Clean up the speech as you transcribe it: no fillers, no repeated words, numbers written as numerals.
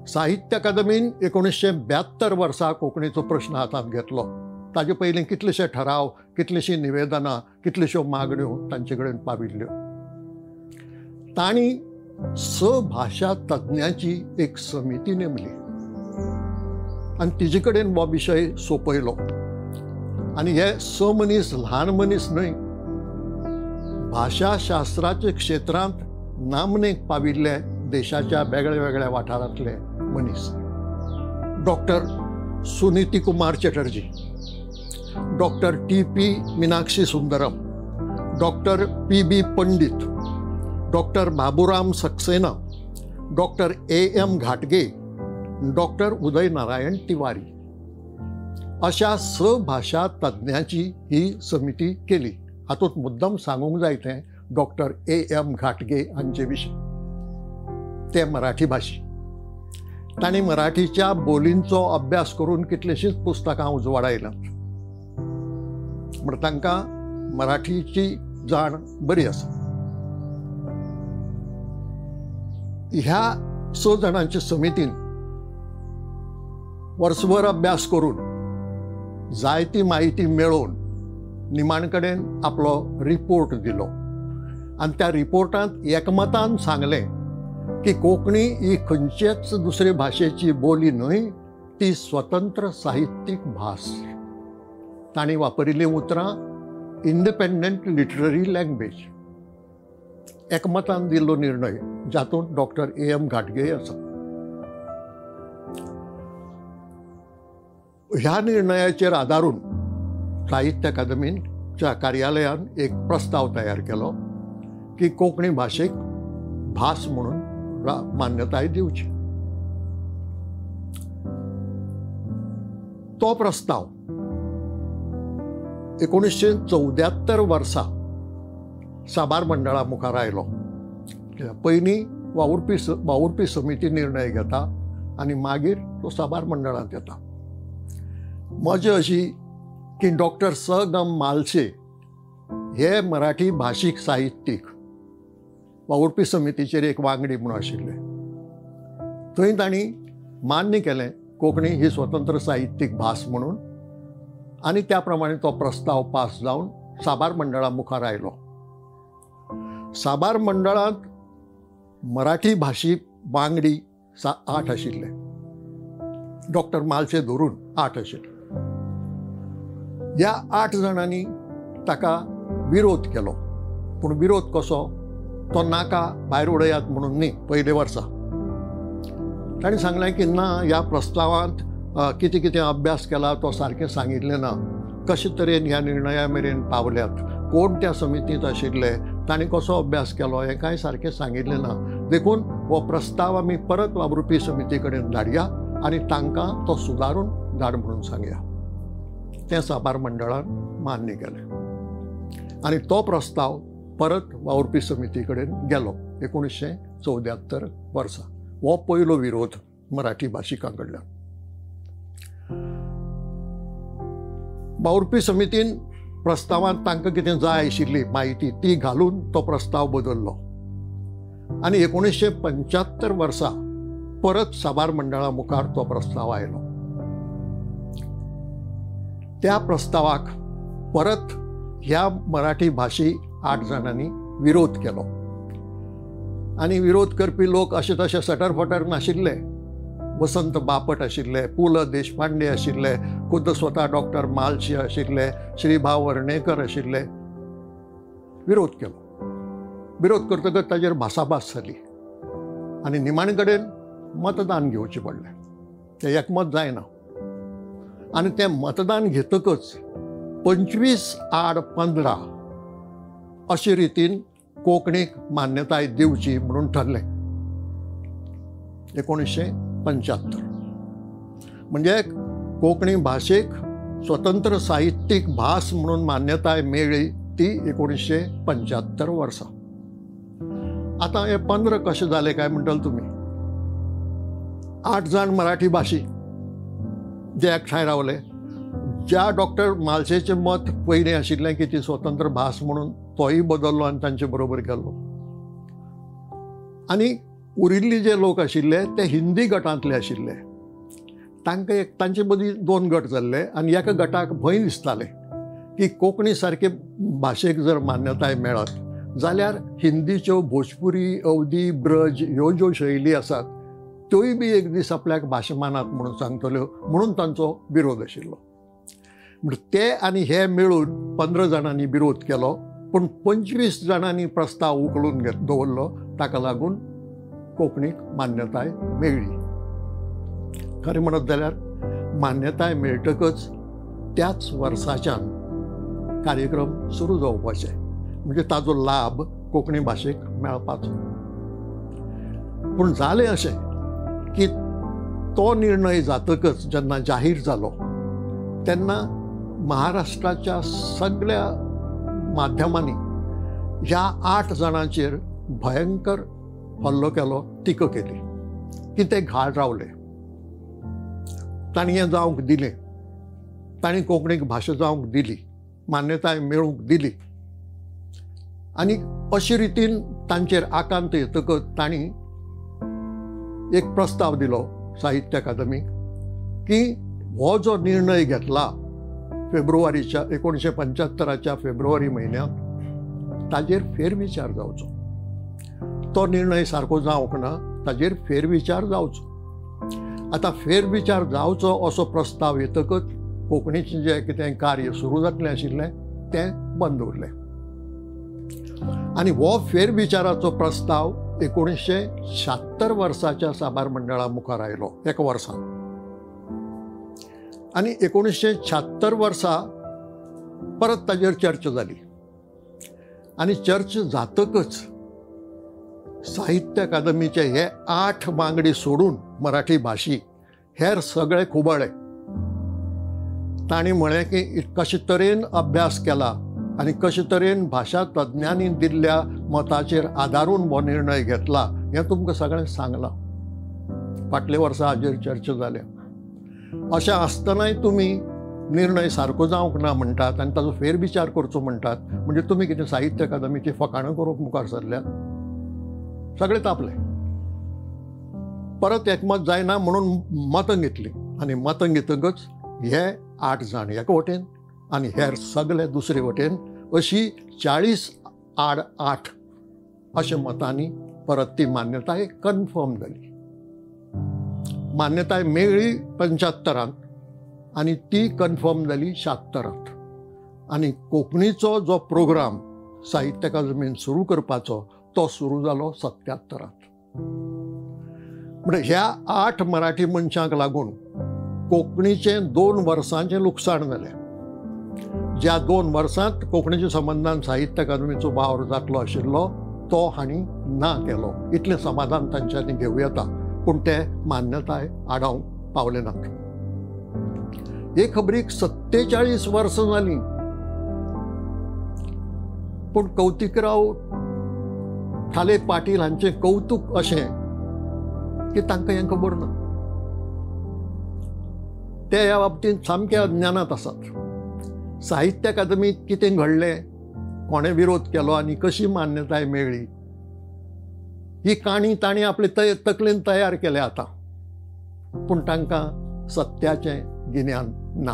साहित्य अकादमीन 1972 वर्सा कोंकणीचो प्रश्न हातांत घेतलो. ताजे पयलीं कितलेशे ठराव, कितलींशीं निवेदनां, कितल्योश्यो मागण्यो तांचे कडेन पाविल्ल्यो. तांणी 6 भाशा तज्ञांची एक समिती नेमली आनी तिजे कडेन हो विशय सोंपयलो. आनी हे 6 मनीस ल्हान मनीस न्हय, भाशाशास्त्राच्या क्षेत्रांत नामनेक पाविल्ले देशाच्या वेगळ्या वेगळ्या वाठारांतले मनीस. Doctor Suniti Kumar Chatterjee, doctor TP Meenakshi Sundaram, doctor PB Pandit, doctor Baburam Saxena, doctor AM घाटगे, डॉक्टर उदय नारायण तिवारी अशा 6 भाशा तज्ञांची ही समिती केली. हातूंत मुद्दम सांगूंक जाय तें डॉक्टर AM घाटगे हांचे विशीं. ते मराठी भाशी. तांणी मराठीच्या बोलींचो अभ्यास करून कितलींशींच पुस्तकां उजवाडायल्यात. म्हण तांकां मराठीची जाण बरी आसा. ह्या 6 जाणांच्या समितीन वर्सभर अभ्यास करून जायती माहिती मेळोवन निमाणे कडेन आपलो रिपोर्ट दिलो. आनी त्या रिपोर्टांत एकमतान सांगलें की कोंकणी ही खंयचेच दुसरे भाशेची बोली न्हय, ती स्वतंत्र साहित्यीक भास. तांणी वापरिल्लीं उतरां इंडिपेंडंट लिटररी लँग्वेज. एकमतान दिल्लो निर्णय जातूंत डॉक्टर AM घाटगे आसा. ह्या निर्णयाचेर आदारून साहित्य अकादमीच्या कार्यालयान एक प्रस्ताव तयार केलो की कोंकणी भाशेक भास म्हणून मान्यताय दिवची. तो प्रस्ताव 1974 वर्सा साबार मंडळा मुखार आयलो. पयलीं वावुरपी समिती निर्णय घेता आनी मागीर तो साबार मंडळांत येता. मजा अशी की डॉक्टर स.ग. म्हालशे हे मराठी भाशीक साहित्यीक वावुरपी समितीचेर एक वांगडी म्हणून आशिल्ले. थंय तांणी मान्य केलें कोंकणी ही स्वतंत्र साहित्यीक भास म्हणून, आनी त्या प्रमाणे तो प्रस्ताव पास जावन साबार मंडळा मुखार आयलो. साबार मंडळांत मराठी भाशीक वांगडी 8 आशिल्ले. डॉक्टर म्हालशे धरून 8 आशिल्ले. ह्या 8 जाणांनी ताका विरोध केलो. पूण विरोध कसो, तो नाका भायर उडयात म्हणून न्ही. पयले वर्सा ताणें सांगलें की ना, ह्या प्रस्तावांत कितें कितें अभ्यास केला तो सारकें सांगिल्लें ना. कशे तरेन ह्या निर्णया मेरेन पावल्यात, कोण त्या समितींत आशिल्ले, ताणें कसो अभ्यास केलो, हें कांय सारकें सांगिल्लें ना. देखून हो प्रस्ताव आमी परत वावुरपी समिती कडेन धाडया आनी तांकां तो सुदारून धाड म्हणून सांगया. तें साबार मंडळान मान्य केलें आनी तो प्रस्ताव परत वावुरपी समिती कडेन गेलो 1974 वर्सा. हो पयलो विरोध मराठी भाशिकां कडल्यान. वावुरपी समितीन प्रस्तावांत तांकां कितें जाय आशिल्ली माहिती ती घालून तो प्रस्ताव बदल्लो आनी 1975 वर्सा परत साबार मंडळा मुखार तो प्रस्ताव आयलो. त्या प्रस्तावाक परत ह्या मराठी भाशी 8 जाणांनी विरोध केलो. आनी विरोध करपी लोक अशे तशे सटरफटर नाशिल्ले. वसंत बापट आशिल्ले, पु ल देशपांडे आशिल्ले, खुद्द स्वता डॉक्टर म्हालशे आशिल्ले, श्रीभाव वर्णेकर आशिल्ले. विरोध केलो. विरोध करतकच ताजेर भासाभास जाली आनी निमाणे कडेन मतदान घेवचें पडलें. तें एकमत जायना. आनी तें मतदान घेतकच 25/8/15 अशे रितीन कोंकणीक मान्यताय दिवची म्हणून ठरलें 1975. म्हणजे कोंकणी भाशेक स्वतंत्र साहित्यीक भास म्हणून मान्यताय मेळ्ळी ती 1975 वर्सा. आतां हे 15 कशें जालें काय म्हणटले तुमी. 8 जाण मराठी भाशी जे एकठांय रावले. ज्या डॉक्टर म्हालशेचें मत पयलें आशिल्लें की ती स्वतंत्र भास म्हणून तोय बदललो आनी तांचे बरोबर गेलो. आनी उरिल्ले जे लोक आशिल्ले ते हिंदी गटांतले आशिल्ले. तांकां तांचे मदीं 2 गट जाल्ले आनी एका गटाक भंय दिसताले की कोंकणी सारके भाशेक जर मान्यताय मेळत जाल्यार हिंदीच्यो भोजपुरी, अवधी, ब्रज ह्यो ज्यो शैली आसात त्योय बी एक दीस आपल्याक भाशा मानात म्हणून सांगतल्यो, म्हणून तांचो विरोध आशिल्लो. ते आनी हे मेळून 15 जाणांनी विरोध केलो, पूण 25 जाणांनी प्रस्ताव उखलून दवरलो. ताका लागून कोंकणीक मान्यताय मेळ्ळी. खरें म्हणत जाल्यार मान्यताय मेळटकच त्याच वर्साच्यान कार्यक्रम सुरू जावपाचे, म्हणजे ताजो लाभ कोंकणी भाशेक मेळपाचो. पूण जालें अशें की तो निर्णय जातकच जेन्ना जाहीर जालो तेन्ना महाराष्ट्राच्या सगळ्या माध्यमांनी ह्या 8 जाणांचेर भयंकर हल्लो केलो, टिका केली की ते घाळ रावले. तांणी हें जावंक दिलें, तांणी कोंकणीक भाशा जावंक दिली, मान्यताय मेळूंक दिली. आनी अशे रितीन तांचेर आकांत येतकच तांणी एक प्रस्ताव दिलो साहित्य अकादमीक की हो जो निर्णय घेतला फेब्रुवारीच्या 1975च्या फेब्रुवारी म्हयन्यांत ताजेर फेरविचार जावचो. तो निर्णय सारको जावंक ना, ताजेर फेरविचार जावचो. आतां फेरविचार जावचो असो प्रस्ताव येतकच कोंकणीचें जें कितें कार्य सुरू जातलें आशिल्लें तें बंद उरलें. आनी हो फेरविचाराचो प्रस्ताव 1976 वर्साच्या साबार मंडळा मुखार आयलो, एका वर्सान. आनी 1976 वर्सा परत ताजेर चर्चा जाली. आनी चर्चा जातकच साहित्य अकादमीचे हे 8 वांगडी सोडून मराठी भाशीक हेर सगळे खुबळे. तांणी म्हळें की कशे तरेन अभ्यास केला आनी कशे तरेन भाशा तज्ञांनी दिल्ल्या मताचेर आदारून हो निर्णय घेतला हें तुमकां सगळें सांगलां. फाटल्या वर्सा हाजेर चर्चा जाल्या. अशें आसतनाय तुमी निर्णय सारको जावंक ना म्हणटात आनी ताजो फेरविचार करचो म्हणटात, म्हणजे तुमी कितें साहित्य अकादमीची फकाणां करूंक मुखार सरल्यात. सगळे तापले. परत एकमत जायना म्हणून मतां घेतली आनी मतां घेतकच हे 8 जाण एका वटेन आनी हेर सगळे दुसरे वटेन अशी 40 आड 8 अशा मतांनी परत ती मान्यताय कन्फर्म जाली. मान्यताय मेळ्ळी 75त आनी ती कन्फर्म जाली 76त. आनी कोंकणीचो जो प्रोग्राम साहित्य अकादमीन सुरू करपाचो तो सुरू जालो 77त. म्हणजे ह्या 8 मराठी मनशांक लागून कोंकणीचें 2 वर्सांचें लुकसाण जालें. ज्या 2 वर्सांत कोंकणीच्या संबंदान साहित्य अकादमीचो वावर जातलो आशिल्लो तो हांणी ना केलो. इतलें समाधान तांच्यांनी घेवं येता, पूण ते मान्यताय आडावंक पावले नात. हे खबरीक 47 वर्सां जालीं, पूण कौतिकराव ठाले पाटील हांचें कौतूक अशें की तांकां हें खबर ना. ते ह्या बाबतींत सामके अज्ञानात आसात. साहित्य अकादमीत कितें घडलें, कोणें विरोध केलो आनी कशी मान्यताय मेळ्ळी ही काणी तांणी आपले तकलेन तयार केल्या आतां, पूण तांकां सत्याचें गिन्यान ना.